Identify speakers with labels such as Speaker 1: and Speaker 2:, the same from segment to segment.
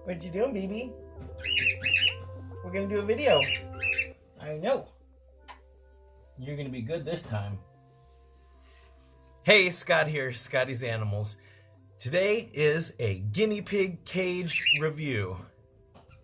Speaker 1: What you doing, baby? We're gonna do a video. I know. You're gonna be good this time. Hey, Scott here, Scotty's Animals. Today is a guinea pig cage review.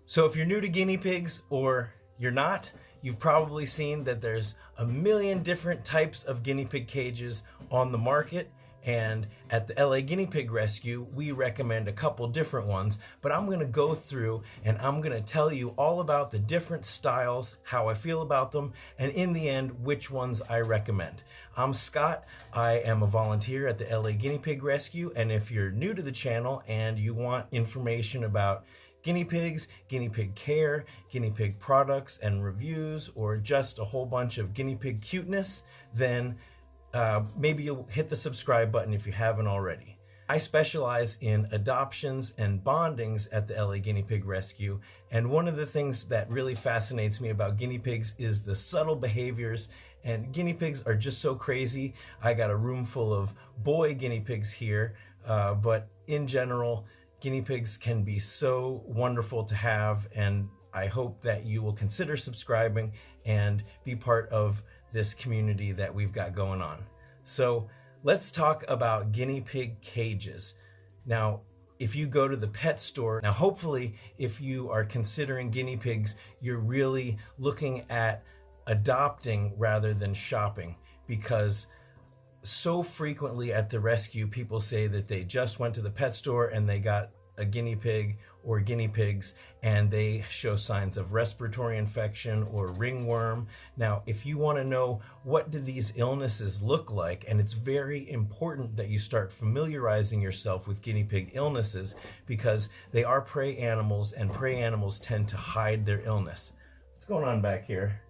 Speaker 1: So if you're new to guinea pigs or you're not, you've probably seen that there's a million different types of guinea pig cages on the market. And at the LA Guinea Pig Rescue, we recommend a couple different ones, but I'm gonna go through and I'm gonna tell you all about the different styles, how I feel about them, and in the end, which ones I recommend. I'm Scott, I am a volunteer at the LA Guinea Pig Rescue, and if you're new to the channel and you want information about guinea pigs, guinea pig care, guinea pig products and reviews, or just a whole bunch of guinea pig cuteness, then maybe you'll hit the subscribe button if you haven't already. I specialize in adoptions and bondings at the LA Guinea Pig Rescue, and one of the things that really fascinates me about guinea pigs is the subtle behaviors, and guinea pigs are just so crazy. I got a room full of boy guinea pigs here, but in general, guinea pigs can be so wonderful to have, and I hope that you will consider subscribing and be part of this community that we've got going on. So let's talk about guinea pig cages. Now, if you go to the pet store, now hopefully if you are considering guinea pigs, you're really looking at adopting rather than shopping, because so frequently at the rescue, people say that they just went to the pet store and they got a guinea pig or guinea pigs and they show signs of respiratory infection or ringworm. Now, if you want to know what do these illnesses look like, and it's very important that you start familiarizing yourself with guinea pig illnesses because they are prey animals and prey animals tend to hide their illness. What's going on back here?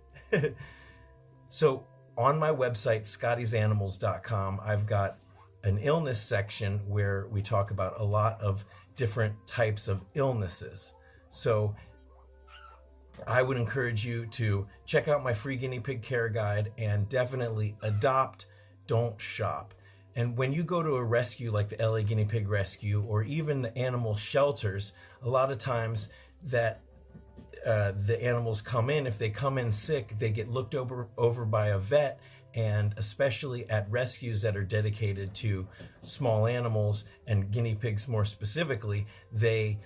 Speaker 1: So on my website, scottysanimals.com, I've got an illness section where we talk about a lot of different types of illnesses. So I would encourage you to check out my free guinea pig care guide and definitely adopt, don't shop. And when you go to a rescue like the LA Guinea Pig Rescue or even the animal shelters, a lot of times that the animals come in, if they come in sick, they get looked over by a vet, and especially at rescues that are dedicated to small animals and guinea pigs more specifically, they're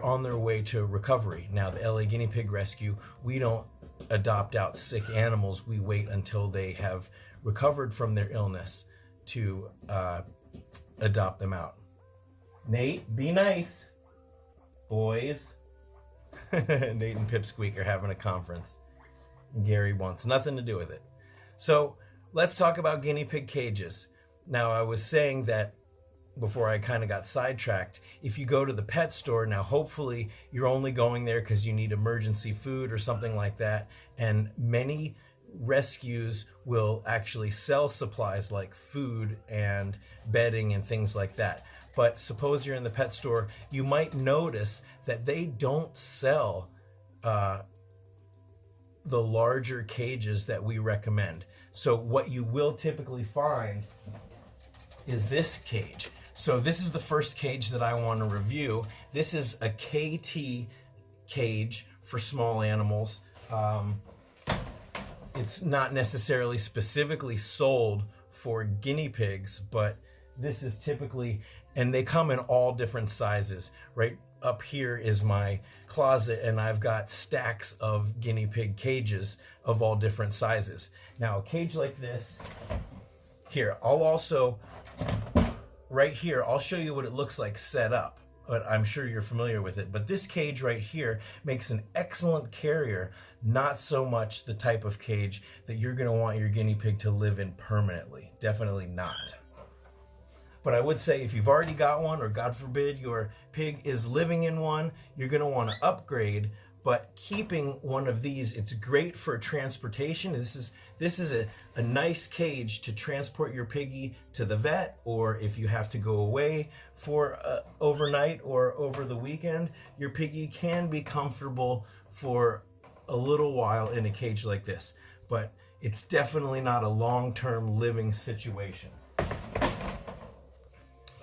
Speaker 1: on their way to recovery. Now, the LA Guinea Pig Rescue, we don't adopt out sick animals. We wait until they have recovered from their illness to adopt them out. Nate, be nice. Boys. Nate and Pipsqueak are having a conference. Gary wants nothing to do with it. So let's talk about guinea pig cages. Now, I was saying that before I kind of got sidetracked, if you go to the pet store, now hopefully you're only going there because you need emergency food or something like that, and many rescues will actually sell supplies like food and bedding and things like that. But suppose you're in the pet store, you might notice that they don't sell the larger cages that we recommend. So what you will typically find is this cage. So this is the first cage that I want to review. This is a KT cage for small animals. It's not necessarily specifically sold for guinea pigs, but this is typically, and they come in all different sizes. Right up here is my closet, and I've got stacks of guinea pig cages of all different sizes. Now, a cage like this, here, right here, I'll show you what it looks like set up, but I'm sure you're familiar with it. But this cage right here makes an excellent carrier, not so much the type of cage that you're gonna want your guinea pig to live in permanently. Definitely not. But I would say if you've already got one, or God forbid your pig is living in one, you're gonna wanna upgrade. But keeping one of these, it's great for transportation. This is a nice cage to transport your piggy to the vet, or if you have to go away for overnight or over the weekend, your piggy can be comfortable for a little while in a cage like this. But it's definitely not a long-term living situation.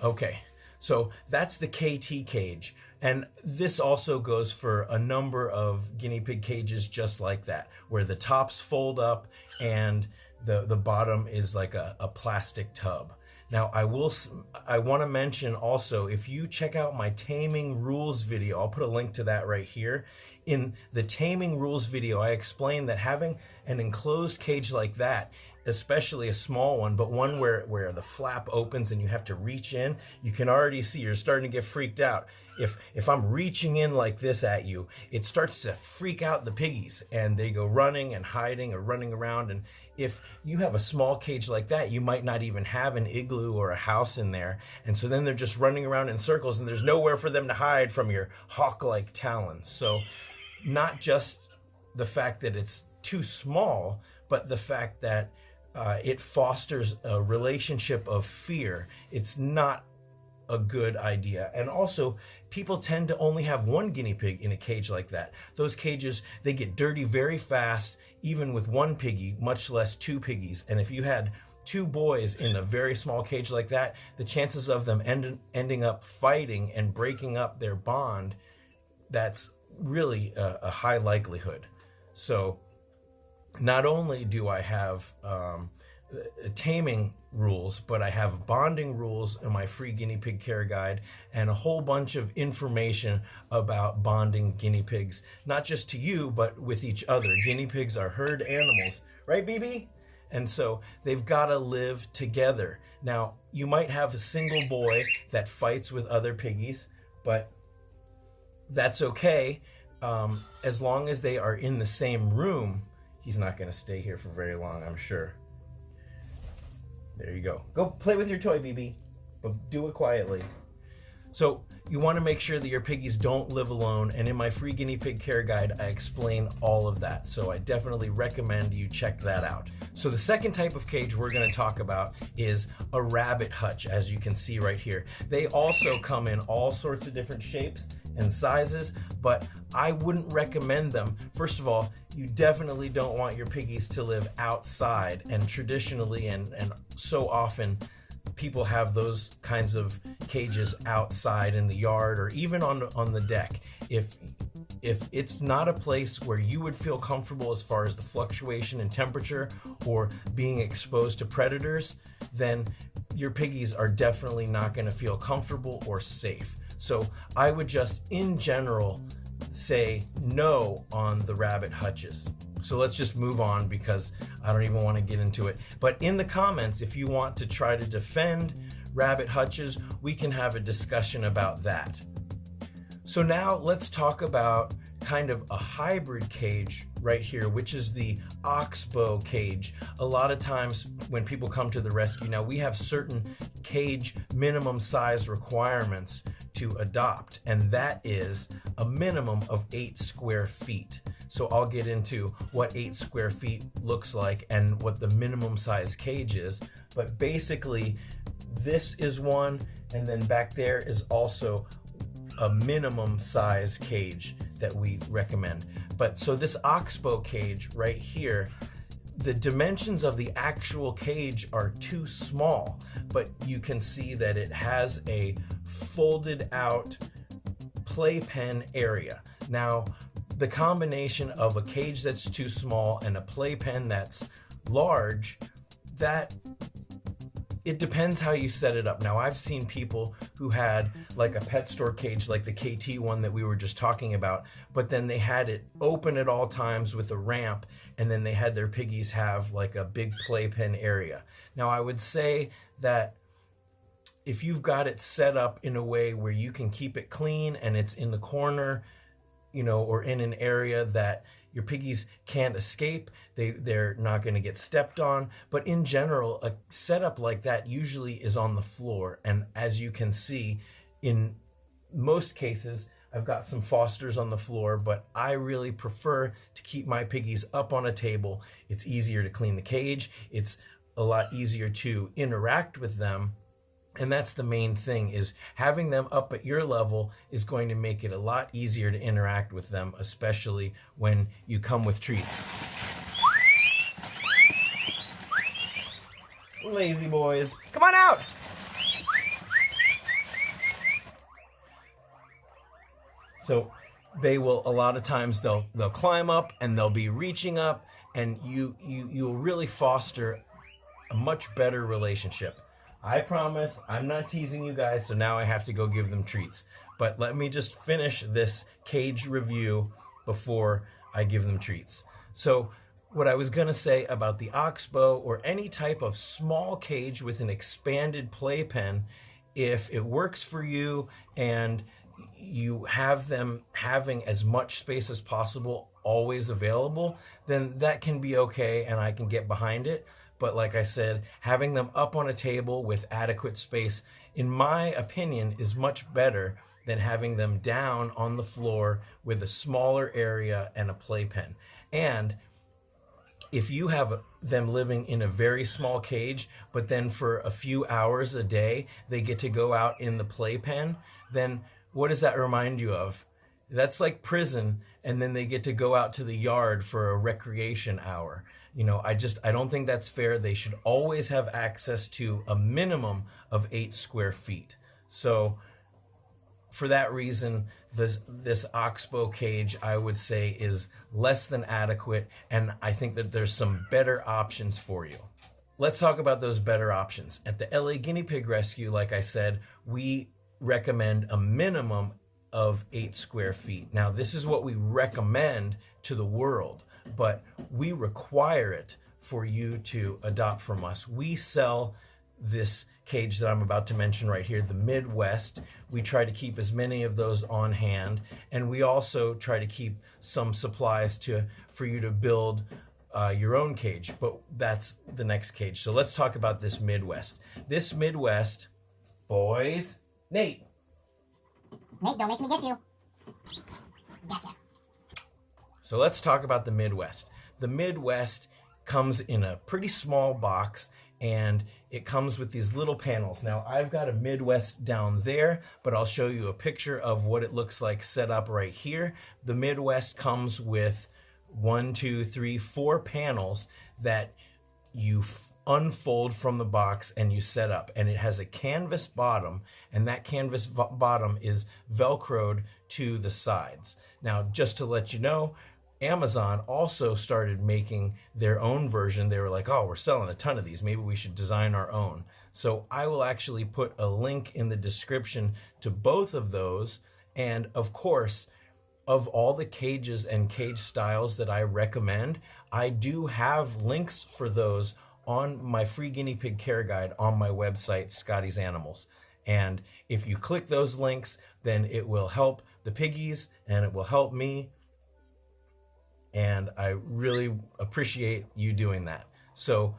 Speaker 1: Okay, So that's the KT cage. And this also goes for a number of guinea pig cages just like that, where the tops fold up and the bottom is like a plastic tub. Now I want to mention also, if you check out my taming rules video, I'll put a link to that right here. In the taming rules video, I explained that having an enclosed cage like that, especially a small one, but one where the flap opens and you have to reach in, you can already see you're starting to get freaked out. If I'm reaching in like this at you, it starts to freak out the piggies and they go running and hiding or running around. And if you have a small cage like that, you might not even have an igloo or a house in there. And so then they're just running around in circles and there's nowhere for them to hide from your hawk-like talons. So not just the fact that it's too small, but the fact that it fosters a relationship of fear. It's not a good idea. And also, people tend to only have one guinea pig in a cage like that. Those cages, they get dirty very fast, even with one piggy, much less two piggies. And if you had two boys in a very small cage like that, the chances of them ending up fighting and breaking up their bond, that's really a high likelihood. So not only do I have taming rules, but I have bonding rules in my free guinea pig care guide and a whole bunch of information about bonding guinea pigs, not just to you, but with each other. Guinea pigs are herd animals, right, BB? And so they've got to live together. Now, you might have a single boy that fights with other piggies, but that's okay. As long as they are in the same room. He's not going to stay here for very long, I'm sure. There you go. Go play with your toy, BB, but do it quietly. So you want to make sure that your piggies don't live alone, and in my free guinea pig care guide, I explain all of that. So I definitely recommend you check that out. So the second type of cage we're going to talk about is a rabbit hutch, as you can see right here. They also come in all sorts of different shapes and sizes, but I wouldn't recommend them. First of all, you definitely don't want your piggies to live outside, and traditionally and so often people have those kinds of cages outside in the yard or even on the deck. If it's not a place where you would feel comfortable as far as the fluctuation in temperature or being exposed to predators, then your piggies are definitely not going to feel comfortable or safe. So I would just, in general, say no on the rabbit hutches. So let's just move on because I don't even want to get into it. But in the comments, if you want to try to defend rabbit hutches, we can have a discussion about that. So now let's talk about kind of a hybrid cage right here, which is the oxbow cage. A lot of times when people come to the rescue, now we have certain cage minimum size requirements to adopt, and that is a minimum of 8 square feet. So I'll get into what 8 square feet looks like and what the minimum size cage is. But basically, this is one, and then back there is also a minimum size cage that we recommend. But so this oxbow cage right here, the dimensions of the actual cage are too small, but you can see that it has a folded out playpen area. Now, the combination of a cage that's too small and a playpen that's large, that it depends how you set it up. Now, I've seen people who had like a pet store cage like the KT one that we were just talking about, but then they had it open at all times with a ramp, and then they had their piggies have like a big playpen area. Now, I would say that if you've got it set up in a way where you can keep it clean and it's in the corner, you know, or in an area that your piggies can't escape, they're not going to get stepped on. But in general, a setup like that usually is on the floor. And as you can see, in most cases, I've got some Fosters on the floor, but I really prefer to keep my piggies up on a table. It's easier to clean the cage. It's a lot easier to interact with them. And that's the main thing, is having them up at your level is going to make it a lot easier to interact with them, especially when you come with treats. Lazy boys, come on out! So they will, a lot of times they'll climb up and they'll be reaching up, and you'll really foster a much better relationship. I promise I'm not teasing you guys, so now I have to go give them treats. But let me just finish this cage review before I give them treats. So what I was gonna say about the oxbow or any type of small cage with an expanded playpen, if it works for you and you have them having as much space as possible always available, then that can be okay and I can get behind it. But like I said, having them up on a table with adequate space, in my opinion, is much better than having them down on the floor with a smaller area and a playpen. And if you have them living in a very small cage, but then for a few hours a day, they get to go out in the playpen, then what does that remind you of? That's like prison, and then they get to go out to the yard for a recreation hour. You know, I don't think that's fair. They should always have access to a minimum of 8 square feet. So for that reason, this oxbow cage, I would say, is less than adequate, and I think that there's some better options for you. Let's talk about those better options. At the LA Guinea Pig Rescue, like I said, we recommend a minimum of 8 square feet. Now, this is what we recommend to the world, but we require it for you to adopt from us. We sell this cage that I'm about to mention right here, the Midwest. We try to keep as many of those on hand, and we also try to keep some supplies for you to build your own cage, but that's the next cage. So let's talk about this Midwest. This Midwest, boys, Nate,
Speaker 2: don't make me get you. Gotcha.
Speaker 1: So let's talk about the Midwest. The Midwest comes in a pretty small box, and it comes with these little panels. Now, I've got a Midwest down there, but I'll show you a picture of what it looks like set up right here. The Midwest comes with 1, 2, 3, 4 panels that you unfold from the box and you set up, and it has a canvas bottom, and that canvas bottom is velcroed to the sides. Now, just to let you know, Amazon also started making their own version. They were like, oh, we're selling a ton of these, maybe we should design our own. So I will actually put a link in the description to both of those. And of course, of all the cages and cage styles that I recommend, I do have links for those on my free guinea pig care guide on my website, Scotty's Animals. And if you click those links, then it will help the piggies and it will help me. And I really appreciate you doing that. So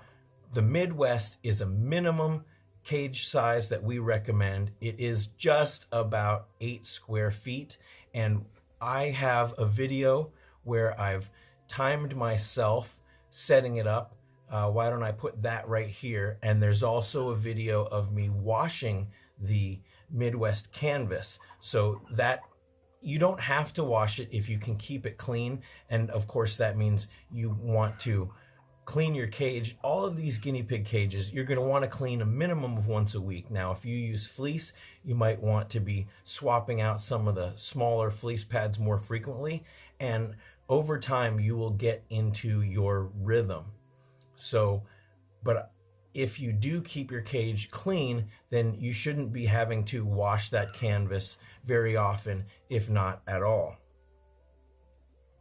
Speaker 1: the Midwest is a minimum cage size that we recommend. It is just about 8 square feet. And I have a video where I've timed myself setting it up. Why don't I put that right here? And there's also a video of me washing the Midwest canvas. So that you don't have to wash it if you can keep it clean. And of course, that means you want to clean your cage. All of these guinea pig cages, you're going to want to clean a minimum of once a week. Now, if you use fleece, you might want to be swapping out some of the smaller fleece pads more frequently. And over time, you will get into your rhythm. So, but if you do keep your cage clean, then you shouldn't be having to wash that canvas very often, if not at all.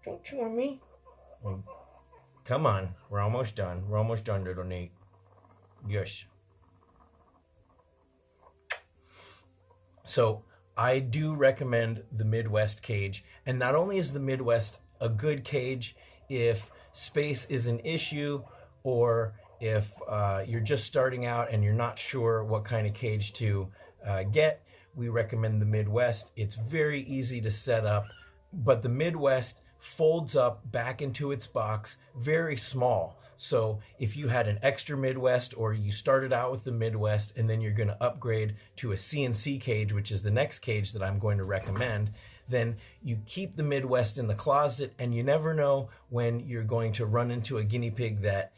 Speaker 1: Don't chew on me. Well, come on, we're almost done. We're almost done, little Nate. Yes. So I do recommend the Midwest cage. And not only is the Midwest a good cage if space is an issue, or if you're just starting out and you're not sure what kind of cage to get, we recommend the Midwest. It's very easy to set up, but the Midwest folds up back into its box very small. So if you had an extra Midwest, or you started out with the Midwest and then you're going to upgrade to a CNC cage, which is the next cage that I'm going to recommend, then you keep the Midwest in the closet, and you never know when you're going to run into a guinea pig that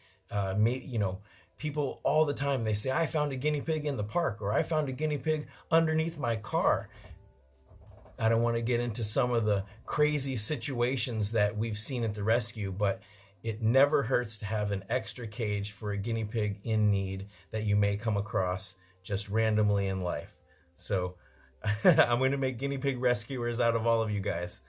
Speaker 1: people all the time, they say, I found a guinea pig in the park, or I found a guinea pig underneath my car. I don't want to get into some of the crazy situations that we've seen at the rescue, but it never hurts to have an extra cage for a guinea pig in need that you may come across just randomly in life. So I'm going to make guinea pig rescuers out of all of you guys.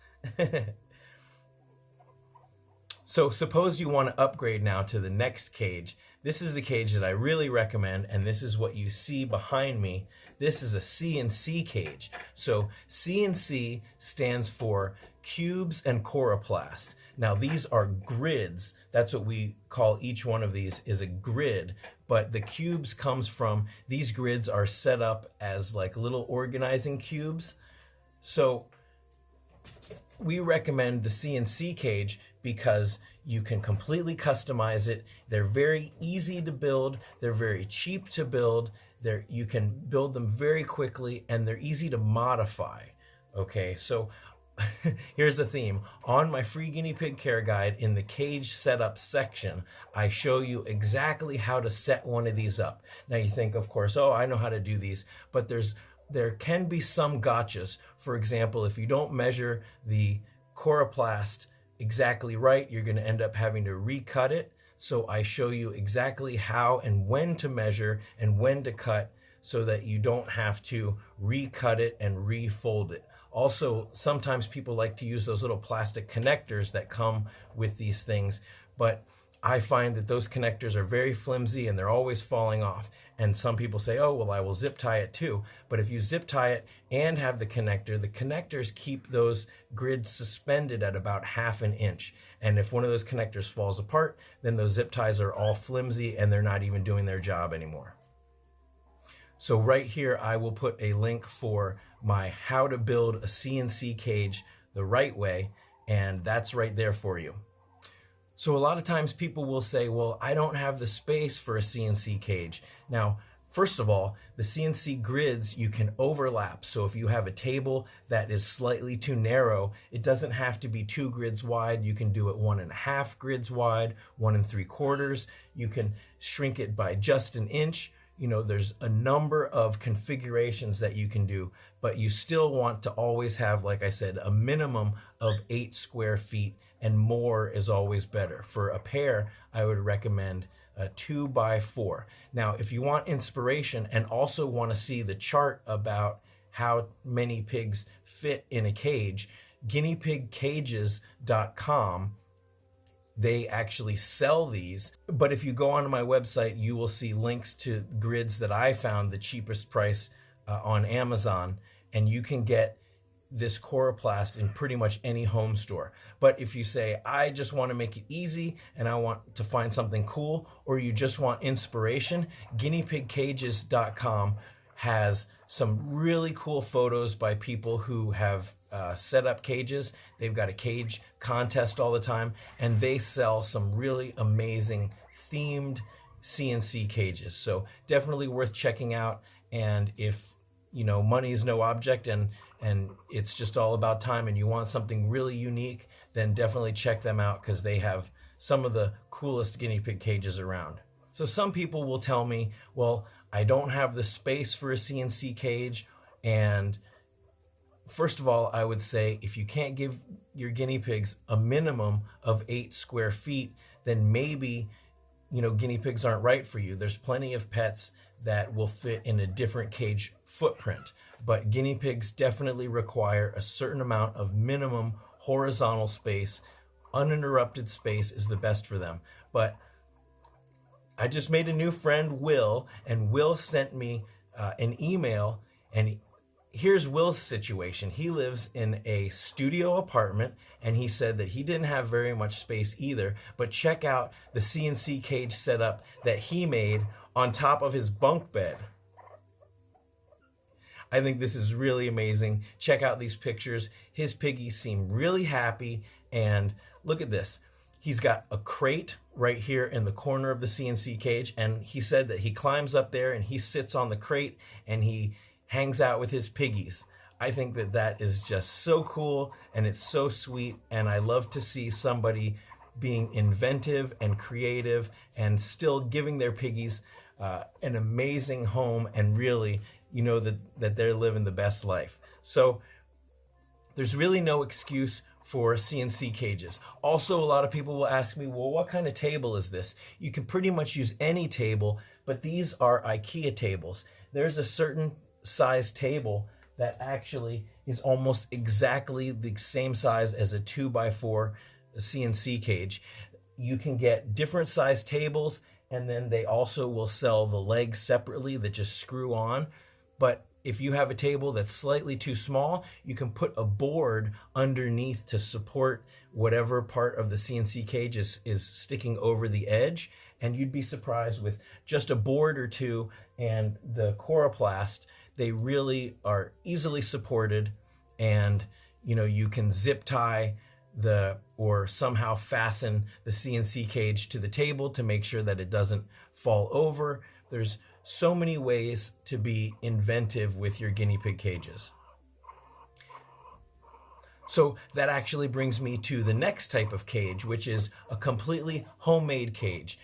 Speaker 1: So suppose you want to upgrade now to the next cage. This is the cage that I really recommend, and this is what you see behind me. This is a CNC cage. So CNC stands for cubes and coroplast. Now these are grids. That's what we call each one of these, is a grid. But the cubes comes from, these grids are set up as like little organizing cubes. So we recommend the CNC cage because you can completely customize it. They're very easy to build. They're very cheap to build. You can build them very quickly, and they're easy to modify. Okay, so here's the theme. On my free guinea pig care guide, in the cage setup section, I show you exactly how to set one of these up. Now you think, of course, oh, I know how to do these, but there can be some gotchas. For example, if you don't measure the coroplast exactly right, you're going to end up having to recut it. So I show you exactly how and when to measure and when to cut so that you don't have to recut it and refold it. Also, sometimes people like to use those little plastic connectors that come with these things, but I find that those connectors are very flimsy and they're always falling off. And some people say, oh, well, I will zip tie it too. But if you zip tie it and have the connectors keep those grids suspended at about 1/2 inch. And if one of those connectors falls apart, then those zip ties are all flimsy and they're not even doing their job anymore. So right here, I will put a link for my how to build a CNC cage the right way, and that's right there for you. So a lot of times people will say, well, I don't have the space for a CNC cage. Now, first of all, the CNC grids you can overlap. So if you have a table that is slightly too narrow, it doesn't have to be 2 grids wide. You can do it 1.5 grids wide, 1 3/4. You can shrink it by just 1 inch. You know, there's a number of configurations that you can do, but you still want to always have, like I said, a minimum of 8 square feet, and more is always better. For a pair, I would recommend a 2x4. Now, if you want inspiration and also want to see the chart about how many pigs fit in a cage, guineapigcages.com, they actually sell these. But if you go onto my website, you will see links to grids that I found the cheapest price on Amazon, and you can get this coroplast in pretty much any home store. But if you say, I just want to make it easy and I want to find something cool, or you just want inspiration, guineapigcages.com has some really cool photos by people who have set up cages. They've got a cage contest all the time, and they sell some really amazing themed CNC cages. So definitely worth checking out. And if you know money is no object and it's just all about time and you want something really unique, then definitely check them out because they have some of the coolest guinea pig cages around. So some people will tell me, well, I don't have the space for a CNC cage. And first of all, I would say if you can't give your guinea pigs a minimum of 8 square feet, then maybe, you know, guinea pigs aren't right for you. There's plenty of pets that will fit in a different cage footprint, but guinea pigs definitely require a certain amount of minimum horizontal space. Uninterrupted space is the best for them. But I just made a new friend, Will, and Will sent me an email, and here's Will's situation. He lives in a studio apartment, and he said that he didn't have very much space either, but check out the CNC cage setup that he made on top of his bunk bed. I think this is really amazing. Check out these pictures. His piggies seem really happy, and look at this. He's got a crate right here in the corner of the CNC cage, and he said that he climbs up there and he sits on the crate and he hangs out with his piggies. I think that that is just so cool, and it's so sweet, and I love to see somebody being inventive and creative and still giving their piggies an amazing home, and really, you know, that they're living the best life. So There's really no excuse for CNC cages. Also, a lot of people will ask me, well, what kind of table is this? You can pretty much use any table, but these are IKEA tables. There's a certain size table that actually is almost exactly the same size as a 2x4 CNC cage. You can get different size tables, and then they also will sell the legs separately that just screw on. But if you have a table that's slightly too small, you can put a board underneath to support whatever part of the CNC cage is sticking over the edge. And you'd be surprised, with just a board or two and the coroplast, they really are easily supported. And you can zip tie or somehow fasten the CNC cage to the table to make sure that it doesn't fall over. There's so many ways to be inventive with your guinea pig cages. So that actually brings me to the next type of cage, which is a completely homemade cage.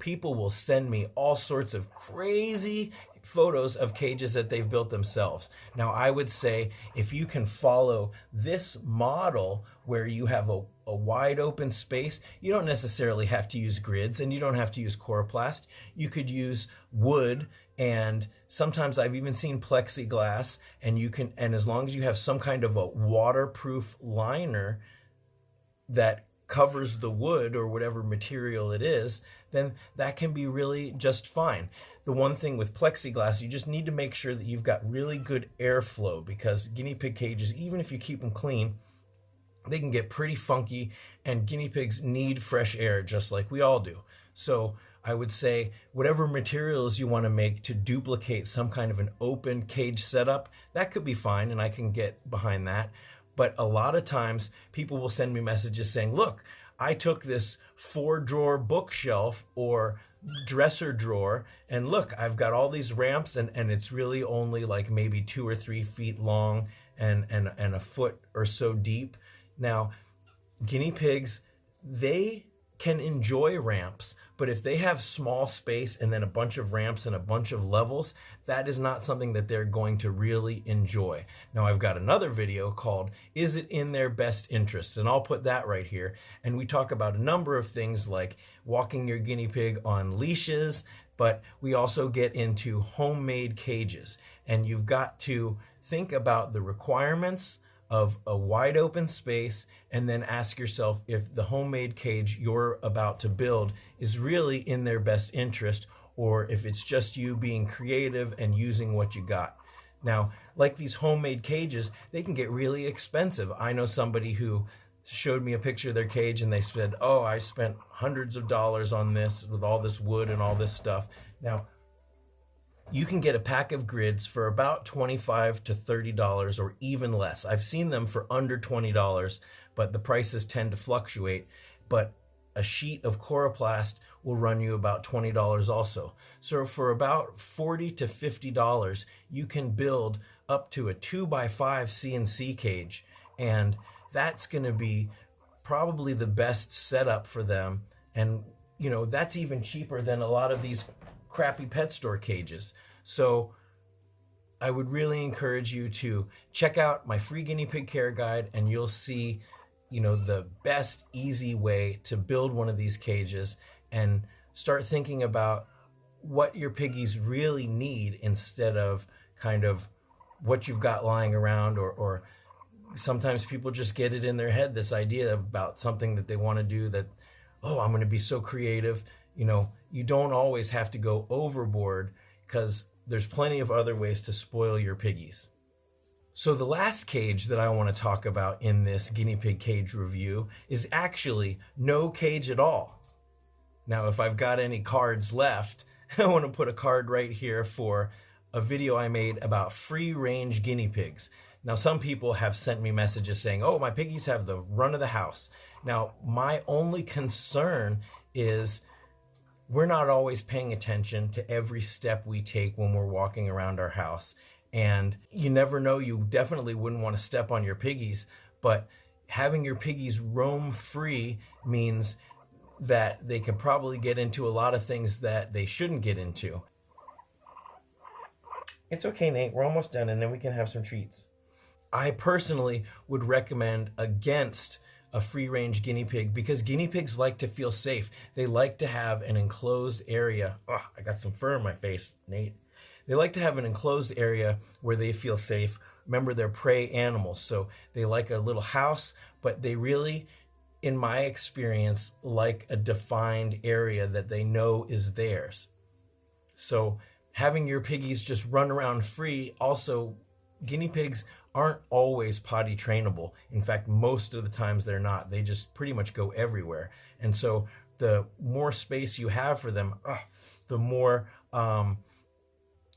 Speaker 1: People will send me all sorts of crazy photos of cages that they've built themselves. Now, I would say if you can follow this model where you have a wide open space, you don't necessarily have to use grids and you don't have to use coroplast. You could use wood, and sometimes I've even seen plexiglass, and as long as you have some kind of a waterproof liner that covers the wood or whatever material it is, then that can be really just fine. The one thing with plexiglass, you just need to make sure that you've got really good airflow, because guinea pig cages, even if you keep them clean, they can get pretty funky, and guinea pigs need fresh air just like we all do. So I would say whatever materials you want to make to duplicate some kind of an open cage setup, that could be fine, and I can get behind that. But a lot of times people will send me messages saying, look, I took this 4-drawer bookshelf or dresser drawer, and look, I've got all these ramps, and it's really only like maybe 2 or 3 feet long and a foot or so deep. Now, guinea pigs, they can enjoy ramps, but if they have small space and then a bunch of ramps and a bunch of levels, that is not something that they're going to really enjoy. Now, I've got another video called Is It in Their Best Interest? And I'll put that right here. And we talk about a number of things like walking your guinea pig on leashes, but we also get into homemade cages. And you've got to think about the requirements of a wide open space, and then ask yourself if the homemade cage you're about to build is really in their best interest, or if it's just you being creative and using what you got. Now, like these homemade cages, they can get really expensive. I know somebody who showed me a picture of their cage and they said, oh, I spent hundreds of dollars on this with all this wood and all this stuff. Now, you can get a pack of grids for about $25 to $30 or even less. I've seen them for under $20, but the prices tend to fluctuate. But a sheet of coroplast will run you about $20 also. So for about $40 to $50, you can build up to a 2x5 CNC cage. And that's going to be probably the best setup for them. And, that's even cheaper than a lot of these crappy pet store cages. So I would really encourage you to check out my free guinea pig care guide, and you'll see, the best easy way to build one of these cages, and start thinking about what your piggies really need instead of kind of what you've got lying around, or sometimes people just get it in their head, this idea about something that they want to do that, oh, I'm going to be so creative. You don't always have to go overboard, because there's plenty of other ways to spoil your piggies. So the last cage that I want to talk about in this guinea pig cage review is actually no cage at all. Now, if I've got any cards left, I want to put a card right here for a video I made about free-range guinea pigs. Now, some people have sent me messages saying, oh, my piggies have the run of the house. Now, my only concern is we're not always paying attention to every step we take when we're walking around our house. And you never know, you definitely wouldn't want to step on your piggies, but having your piggies roam free means that they can probably get into a lot of things that they shouldn't get into. It's okay, Nate, we're almost done, and then we can have some treats. I personally would recommend against a free-range guinea pig because guinea pigs like to feel safe. They like to have an enclosed area. Oh, I got some fur in my face, Nate. They like to have an enclosed area where they feel safe. Remember, they're prey animals, so they like a little house, but they really, in my experience, like a defined area that they know is theirs. So having your piggies just run around free, also, guinea pigs aren't always potty trainable. In fact, most of the times they're not. They just pretty much go everywhere. And so the more space you have for them, the more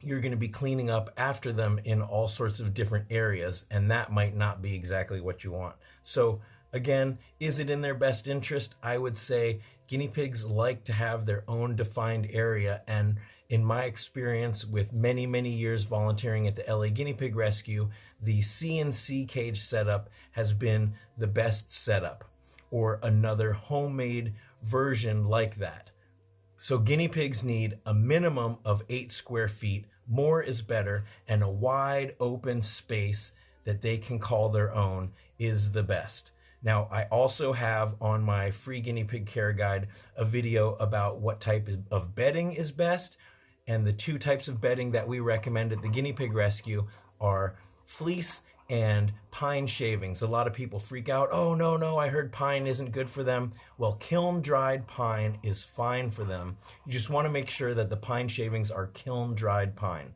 Speaker 1: you're going to be cleaning up after them in all sorts of different areas, and that might not be exactly what you want. So again, is it in their best interest? I would say guinea pigs like to have their own defined area, and in my experience with many, many years volunteering at the LA Guinea Pig Rescue, the CNC cage setup has been the best setup, or another homemade version like that. So guinea pigs need a minimum of 8 square feet, more is better, and a wide open space that they can call their own is the best. Now, I also have on my free guinea pig care guide a video about what type of bedding is best, and the 2 types of bedding that we recommend at the Guinea Pig Rescue are fleece and pine shavings. A lot of people freak out, oh no, I heard pine isn't good for them. Well, kiln dried pine is fine for them. You just want to make sure that the pine shavings are kiln dried pine.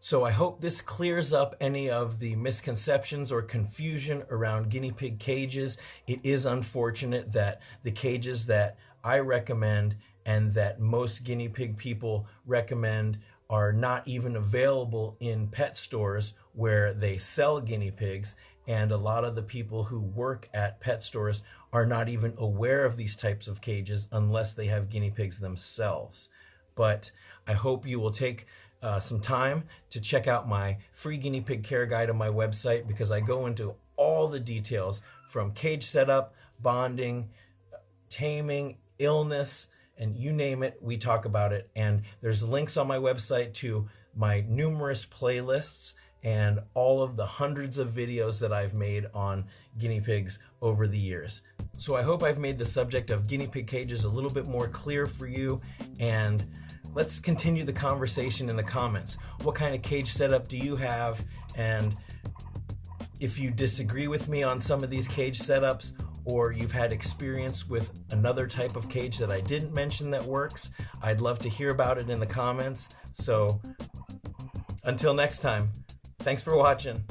Speaker 1: So I hope this clears up any of the misconceptions or confusion around guinea pig cages. It is unfortunate that the cages that I recommend and that most guinea pig people recommend are not even available in pet stores where they sell guinea pigs, and a lot of the people who work at pet stores are not even aware of these types of cages unless they have guinea pigs themselves. But I hope you will take some time to check out my free guinea pig care guide on my website, because I go into all the details from cage setup, bonding, taming, illness, and you name it, we talk about it. And there's links on my website to my numerous playlists and all of the hundreds of videos that I've made on guinea pigs over the years. So I hope I've made the subject of guinea pig cages a little bit more clear for you, and let's continue the conversation in the comments. What kind of cage setup do you have? And if you disagree with me on some of these cage setups, or you've had experience with another type of cage that I didn't mention that works, I'd love to hear about it in the comments. So until next time, thanks for watching.